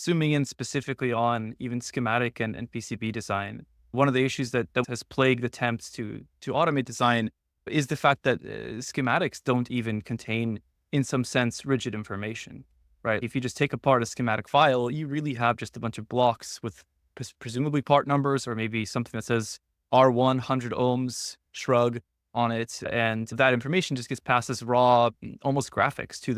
Zooming in specifically on even schematic and PCB design, one of the issues that has plagued attempts to automate design is the fact that schematics don't even contain, in some sense, rigid information, right? If you just take apart a schematic file, you really have just a bunch of blocks with presumably part numbers or maybe something that says R1 100 ohms shrug on it, and that information just gets passed as raw, almost graphics to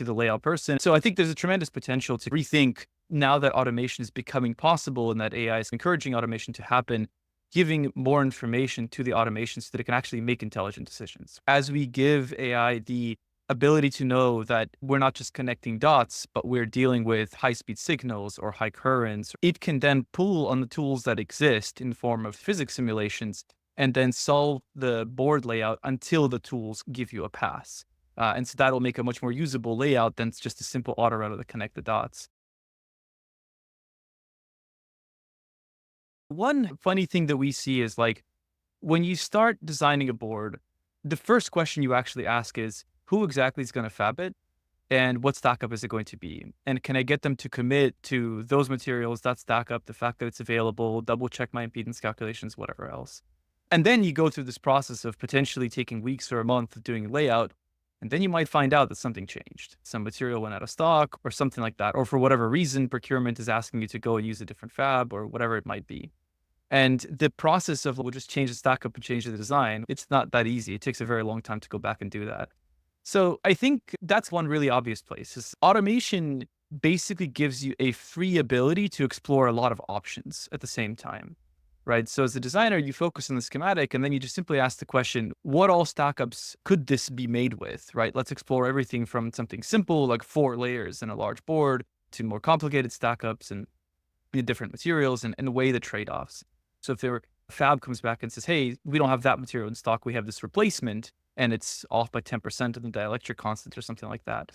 the layout person. So I think there's a tremendous potential to rethink now that automation is becoming possible and that AI is encouraging automation to happen, giving more information to the automation so that it can actually make intelligent decisions. As we give AI the ability to know that we're not just connecting dots, but we're dealing with high-speed signals or high currents, it can then pull on the tools that exist in the form of physics simulations and then solve the board layout until the tools give you a pass. And so that'll make a much more usable layout than just a simple autorouter to connect the dots. One funny thing that we see is like when you start designing a board, the first question you actually ask is who exactly is going to fab it and what stack up is it going to be? And can I get them to commit to those materials, that stack up, the fact that it's available, double check my impedance calculations, whatever else. And then you go through this process of potentially taking weeks or a month of doing layout. And then you might find out that something changed. Some material went out of stock or something like that. Or for whatever reason, procurement is asking you to go and use a different fab or whatever it might be. And the process of we'll just change the stack up and change the design, it's not that easy. It takes a very long time to go back and do that. So I think that's one really obvious place is automation basically gives you a free ability to explore a lot of options at the same time, right? So as a designer, you focus on the schematic and then you just simply ask the question, what all stackups could this be made with, right? Let's explore everything from something simple like 4 layers in a large board to more complicated stackups and different materials and weigh the trade-offs. So if a fab comes back and says, hey, we don't have that material in stock, we have this replacement, and it's off by 10% of the dielectric constant or something like that.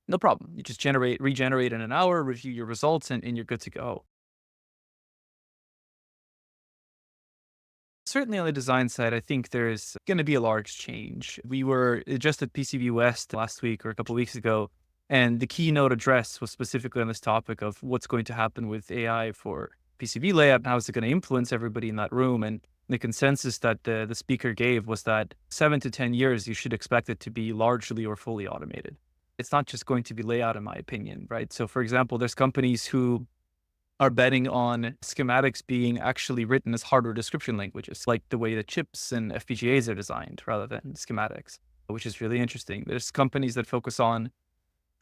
No problem. You just regenerate in an hour, review your results, and you're good to go. Certainly on the design side, I think there's going to be a large change. We were just at PCB West last week or a couple of weeks ago, and the keynote address was specifically on this topic of what's going to happen with AI for PCB layout and how is it going to influence everybody in that room. And the consensus that the speaker gave was that 7 to 10 years, you should expect it to be largely or fully automated. It's not just going to be layout, in my opinion, right? So for example, there's companies who are betting on schematics being actually written as hardware description languages, like the way that chips and FPGAs are designed rather than schematics, which is really interesting. There's companies that focus on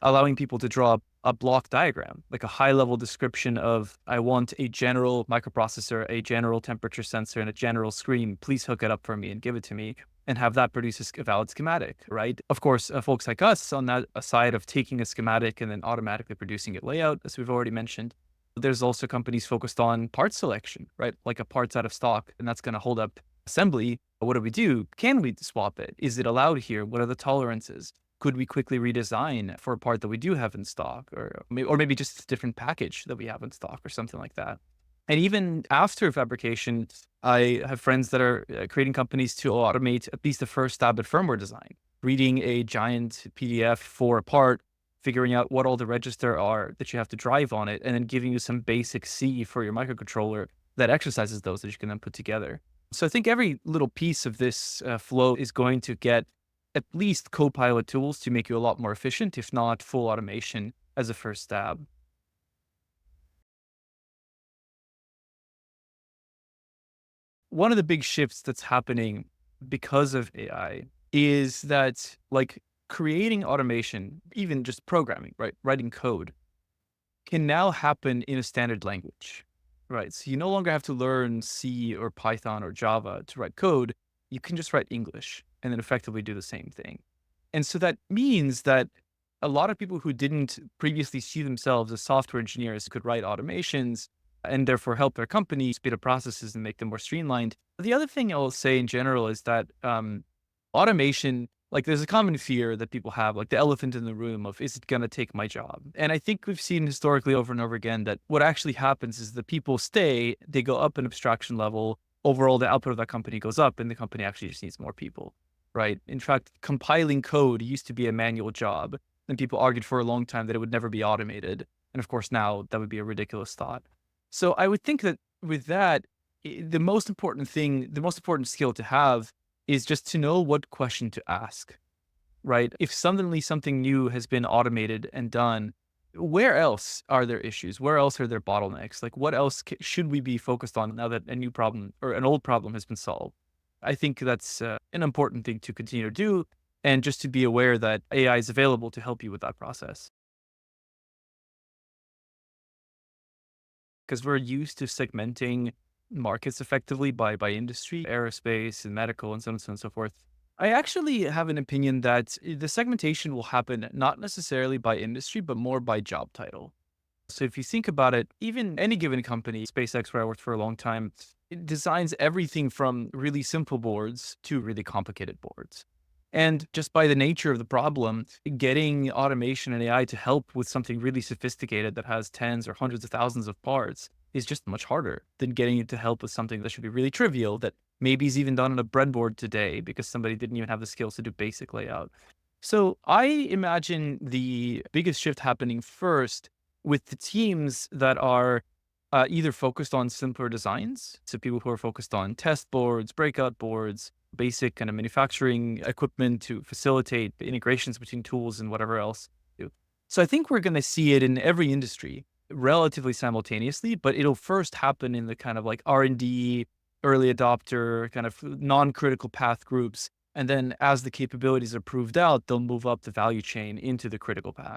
allowing people to draw a block diagram, like a high level description of, I want a general microprocessor, a general temperature sensor, and a general screen. Please hook it up for me and give it to me and have that produce a valid schematic, right? Of course, folks like us on that side of taking a schematic and then automatically producing it layout, as we've already mentioned. There's also companies focused on part selection, right? Like a part's out of stock and that's going to hold up assembly. What do we do? Can we swap it? Is it allowed here? What are the tolerances? Could we quickly redesign for a part that we do have in stock or maybe just a different package that we have in stock or something like that? And even after fabrication, I have friends that are creating companies to automate at least the first stab at firmware design, reading a giant PDF for a part, figuring out what all the register are that you have to drive on it, and then giving you some basic C for your microcontroller that exercises those that you can then put together. So I think every little piece of this flow is going to get at least Copilot tools to make you a lot more efficient, if not full automation as a first stab. One of the big shifts that's happening because of AI is that like creating automation, even just programming, right? Writing code can now happen in a standard language, right? So you no longer have to learn C or Python or Java to write code. You can just write English and then effectively do the same thing. And so that means that a lot of people who didn't previously see themselves as software engineers could write automations and therefore help their company speed up processes and make them more streamlined. The other thing I'll say in general is that automation, like there's a common fear that people have, like the elephant in the room of, is it going to take my job? And I think we've seen historically over and over again that what actually happens is the people stay, they go up an abstraction level, overall the output of that company goes up and the company actually just needs more people, right? In fact, compiling code used to be a manual job and people argued for a long time that it would never be automated. And of course, now that would be a ridiculous thought. So I would think that with that, the most important thing, the most important skill to have is just to know what question to ask, right? If suddenly something new has been automated and done, where else are there issues? Where else are there bottlenecks? Like, what else should we be focused on now that a new problem or an old problem has been solved? I think that's an important thing to continue to do, and just to be aware that AI is available to help you with that process. Because we're used to segmenting markets effectively by industry, aerospace and medical and so on and so forth. I actually have an opinion that the segmentation will happen not necessarily by industry, but more by job title. So if you think about it, even any given company, SpaceX, where I worked for a long time, it designs everything from really simple boards to really complicated boards. And just by the nature of the problem, getting automation and AI to help with something really sophisticated that has tens or hundreds of thousands of parts is just much harder than getting it to help with something that should be really trivial that maybe is even done on a breadboard today because somebody didn't even have the skills to do basic layout. So I imagine the biggest shift happening first with the teams that are either focused on simpler designs, so people who are focused on test boards, breakout boards, basic kind of manufacturing equipment to facilitate the integrations between tools and whatever else. So I think we're going to see it in every industry relatively simultaneously, but it'll first happen in the kind of like R&D, early adopter, kind of non-critical path groups. And then as the capabilities are proved out, they'll move up the value chain into the critical path.